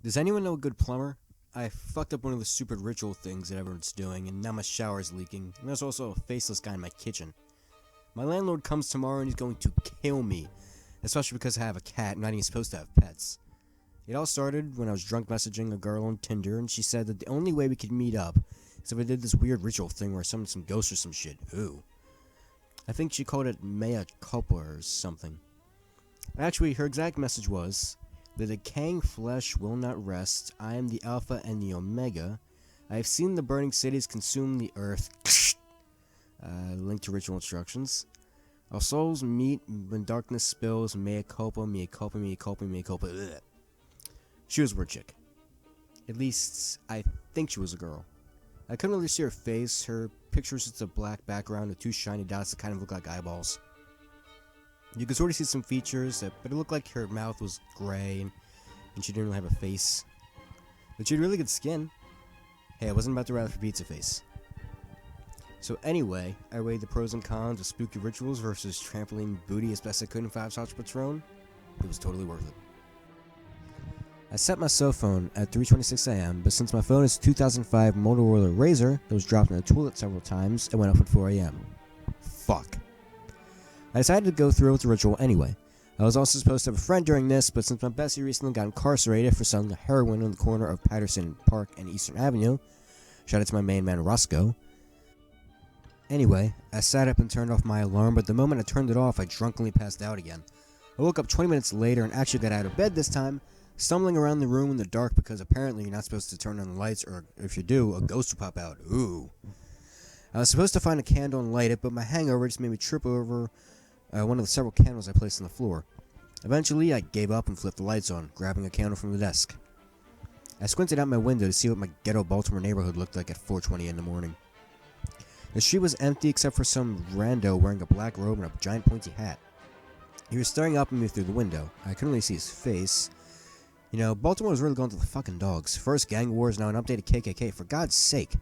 Does anyone know a good plumber? I fucked up one of the stupid ritual things that everyone's doing, and now my shower's leaking, and there's also a faceless guy in my kitchen. My landlord comes tomorrow and he's going to kill me, especially because I have a cat and I'm not even supposed to have pets. It all started when I was drunk messaging a girl on Tinder, and she said that the only way we could meet up is if I did this weird ritual thing where I summoned some ghosts or some shit. Ooh. I think she called it mea culpa or something. Actually, her exact message was, "The decaying flesh will not rest. I am the Alpha and the Omega. I have seen the burning cities consume the earth." Link to ritual instructions. Our souls meet when darkness spills. Mea culpa, mea culpa, mea culpa, mea culpa. Ugh. She was a weird chick. At least, I think she was a girl. I couldn't really see her face. Her picture was just a black background with two shiny dots that kind of look like eyeballs. You could sort of see some features, but it looked like her mouth was gray and she didn't really have a face. But she had really good skin. Hey, I wasn't about to rather for pizza face. So anyway, I weighed the pros and cons of spooky rituals versus trampoline booty as best I could in 5-sauce Patron. It was totally worth it. I set my cell phone at 3:26 a.m., but since my phone is a 2005 Motorola Razr that was dropped in the toilet several times, it went off at 4 a.m. Fuck. I decided to go through with the ritual anyway. I was also supposed to have a friend during this, but since my bestie recently got incarcerated for selling heroin on the corner of Patterson Park and Eastern Avenue, shout out to my main man Roscoe. Anyway, I sat up and turned off my alarm, but the moment I turned it off, I drunkenly passed out again. I woke up 20 minutes later and actually got out of bed this time, stumbling around the room in the dark because apparently you're not supposed to turn on the lights, or if you do, a ghost will pop out. Ooh. I was supposed to find a candle and light it, but my hangover just made me trip over one of the several candles I placed on the floor. Eventually, I gave up and flipped the lights on, grabbing a candle from the desk. I squinted out my window to see what my ghetto Baltimore neighborhood looked like at 4:20 in the morning. The street was empty except for some rando wearing a black robe and a giant pointy hat. He was staring up at me through the window. I couldn't really see his face. You know, Baltimore was really going to the fucking dogs. First gang wars, now an updated KKK, for God's sake.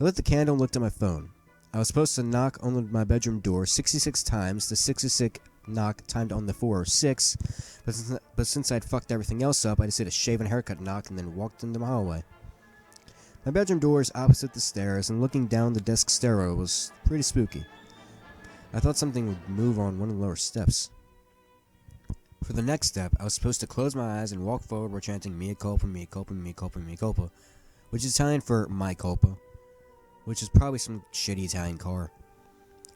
I lit the candle and looked at my phone. I was supposed to knock on my bedroom door 66 times, the 66 knock timed on the 4 or 6, but since I'd fucked everything else up, I just did a shave and haircut knock and then walked into my hallway. My bedroom door is opposite the stairs, and looking down the desk stairwell was pretty spooky. I thought something would move on one of the lower steps. For the next step, I was supposed to close my eyes and walk forward while chanting mea culpa, mea culpa, mea culpa, mea culpa, which is Italian for my culpa, which is probably some shitty Italian car.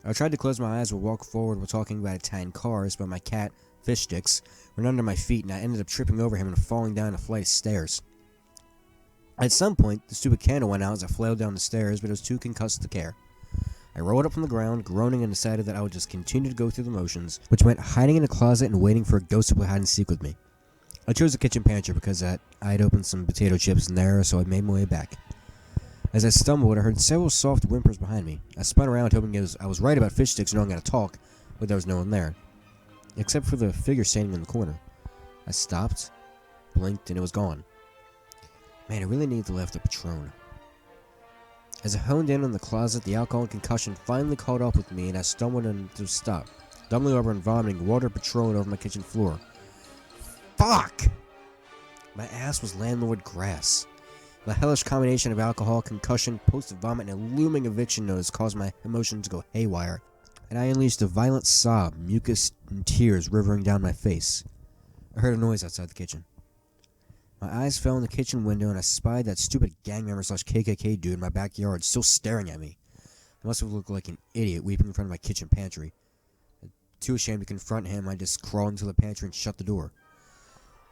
I tried to close my eyes while walk forward while talking about Italian cars, but my cat, Fish Sticks, went under my feet and I ended up tripping over him and falling down a flight of stairs. At some point, the stupid candle went out as I flailed down the stairs, but it was too concussed to care. I rolled up from the ground, groaning, and decided that I would just continue to go through the motions, which meant hiding in a closet and waiting for a ghost to play hide and seek with me. I chose the kitchen pantry because I'd opened some potato chips in there, so I made my way back. As I stumbled, I heard several soft whimpers behind me. I spun around, hoping I was right about Fish Sticks knowing how to talk, but there was no one there, except for the figure standing in the corner. I stopped, blinked, and it was gone. Man, I really need to lift the Patron. As I honed in on the closet, the alcohol and concussion finally caught up with me, and I stumbled into a stop, stumbling over and vomiting water Patron over my kitchen floor. Fuck! My ass was landlord grass. The hellish combination of alcohol, concussion, post-vomit, and a looming eviction notice caused my emotions to go haywire, and I unleashed a violent sob, mucus and tears rivering down my face. I heard a noise outside the kitchen. My eyes fell on the kitchen window, and I spied that stupid gang member / KKK dude in my backyard, still staring at me. I must have looked like an idiot weeping in front of my kitchen pantry. Too ashamed to confront him, I just crawled into the pantry and shut the door.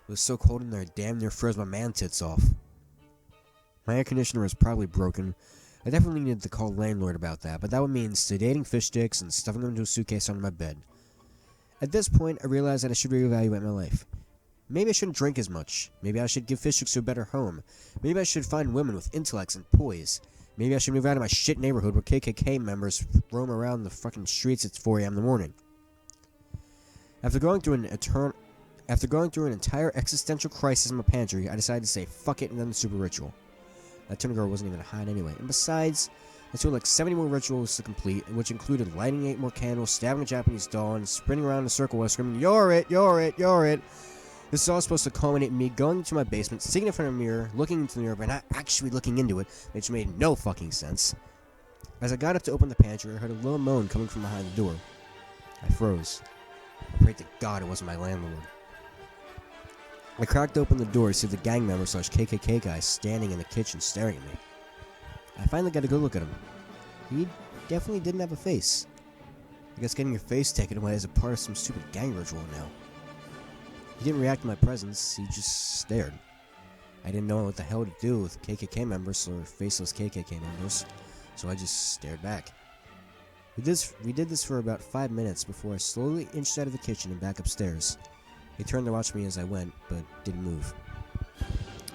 It was so cold in there, I damn near froze my man tits off. My air conditioner was probably broken. I definitely needed to call the landlord about that, but that would mean sedating Fish Sticks and stuffing them into a suitcase under my bed. At this point, I realized that I should reevaluate my life. Maybe I shouldn't drink as much. Maybe I should give Fish Sticks a better home. Maybe I should find women with intellects and poise. Maybe I should move out of my shit neighborhood where KKK members roam around the fucking streets at 4 a.m. in the morning. After going through an entire existential crisis in my pantry, I decided to say fuck it and then the super ritual. That Tinder girl wasn't even hot anyway. And besides, I still had like 70 more rituals to complete, which included lighting 8 more candles, stabbing a Japanese doll, and spinning around in a circle while screaming, "You're it, you're it, you're it!" This is all supposed to culminate in me going into my basement, sitting in front of a mirror, looking into the mirror, but not actually looking into it, which made no fucking sense. As I got up to open the pantry, I heard a low moan coming from behind the door. I froze. I prayed to God it wasn't my landlord. I cracked open the door to see the gang member / KKK guy standing in the kitchen staring at me. I finally got a good look at him. He definitely didn't have a face. I guess getting your face taken away is a part of some stupid gang ritual now. He didn't react to my presence, he just stared. I didn't know what the hell to do with KKK members or faceless KKK members, so I just stared back. We did this for about 5 minutes before I slowly inched out of the kitchen and back upstairs. He turned to watch me as I went, but didn't move.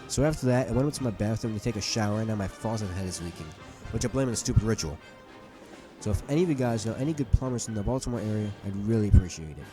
So after that, I went up to my bathroom to take a shower, and now my faucet head is leaking, which I blame on a stupid ritual. So if any of you guys know any good plumbers in the Baltimore area, I'd really appreciate it.